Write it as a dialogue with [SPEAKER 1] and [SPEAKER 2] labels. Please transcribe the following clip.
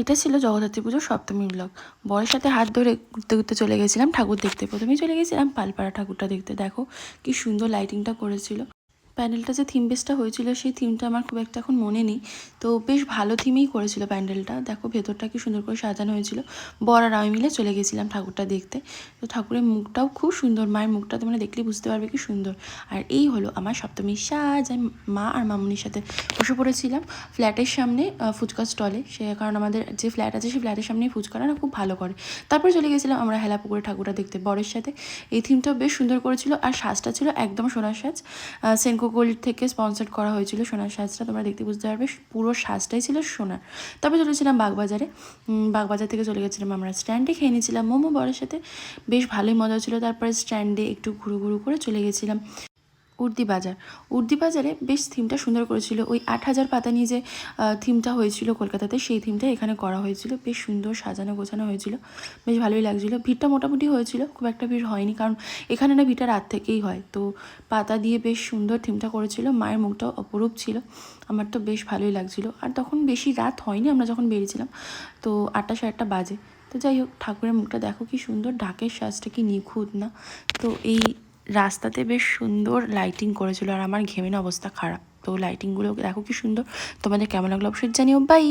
[SPEAKER 1] এটা ছিল জগদ্ধাত্রী পুজোর সপ্তমী ব্লগ। বরের সাথে হাত ধরে ঘুরতে ঘুরতে চলে গেছিলাম ঠাকুর দেখতে। প্রথমেই চলে গেছিলাম পালপাড়া ঠাকুরটা দেখতে। দেখো কি সুন্দর লাইটিংটা করেছিল। প্যান্ডেলটা যে থিম বেসটা হয়েছিল সেই থিমটা আমার খুব একটা এখন মনে নেই, তো বেশ ভালো থিমেই করেছিল প্যান্ডেলটা। দেখো ভেতরটা কি সুন্দর করে সাজানো হয়েছিল। বর আর আমি মিলে চলে গেছিলাম ঠাকুরটা দেখতে। তো ঠাকুরের মুখটাও খুব সুন্দর, মায়ের মুখটা তোমরা দেখলেই বুঝতে পারবে কি সুন্দর। আর এই হলো আমার সপ্তমীর সাজ। আমি মা আর মামুনির সাথে বসে পড়েছিলাম ফ্ল্যাটের সামনে ফুচকা স্টলে। সে কারণ আমাদের যে ফ্ল্যাট আছে সেই ফ্ল্যাটের সামনেই ফুচকাটা না খুব ভালো করে। তারপরে চলে গেছিলাম আমরা হেলাপুকুরে ঠাকুরটা দেখতে বরের সাথে। এই থিমটাও বেশ সুন্দর করেছিল। আর সাজটা ছিল একদম সোনার সাজ, সেনকো গোল্ড থেকে স্পন্সর করা হয়েছিল সোনার সাজটা। তোমরা দেখতে বুঝতে পারবে পুরো সাজটাই ছিল সোনার। তারপরে চলেছিলাম বাগবাজারে। বাগবাজার থেকে চলে গেছিলাম আমরা স্ট্যান্ডে, খেয়ে নিয়েছিলাম মোমো বরের সাথে। বেশ ভালোই মজা ছিল। তারপরে স্ট্যান্ডে একটু ঘুরু ঘুরু করে চলে গেছিলাম উর্দি বাজার। উর্দি বাজারে বেশ থিমটা সুন্দর করেছিল। ওই ৮,০০০ পাতা নিয়ে যে থিমটা হয়েছিল কলকাতাতে, সেই থিমটা এখানে করা হয়েছিল। বেশ সুন্দর সাজানো গোছানো হয়েছিল, বেশ ভালোই লাগছিলো। ভিড়টা মোটামুটি হয়েছিল, খুব একটা ভিড় হয়নি, কারণ এখানে না ভিড়টা রাত থেকেই হয়। তো পাতা দিয়ে বেশ সুন্দর থিমটা করেছিল। মায়ের মুখটাও অপরূপ ছিল, আমার তো বেশ ভালোই লাগছিলো। আর তখন বেশি রাত হয়নি আমরা যখন বেরিয়েছিলাম, তো ৮টা ৮:30 বাজে। তো যাই হোক, ঠাকুরের মুখটা দেখো কি সুন্দর, ঢাকের সাজটা কি নিখুঁত না। তো এই রাস্তাতে বেশ সুন্দর লাইটিং করেছিল, আর আমার ঘেমে অবস্থা খারাপ। তো লাইটিংগুলো দেখো কি সুন্দর। তোমাদের কেমন লাগলো অবশ্যই জানিও। বাই।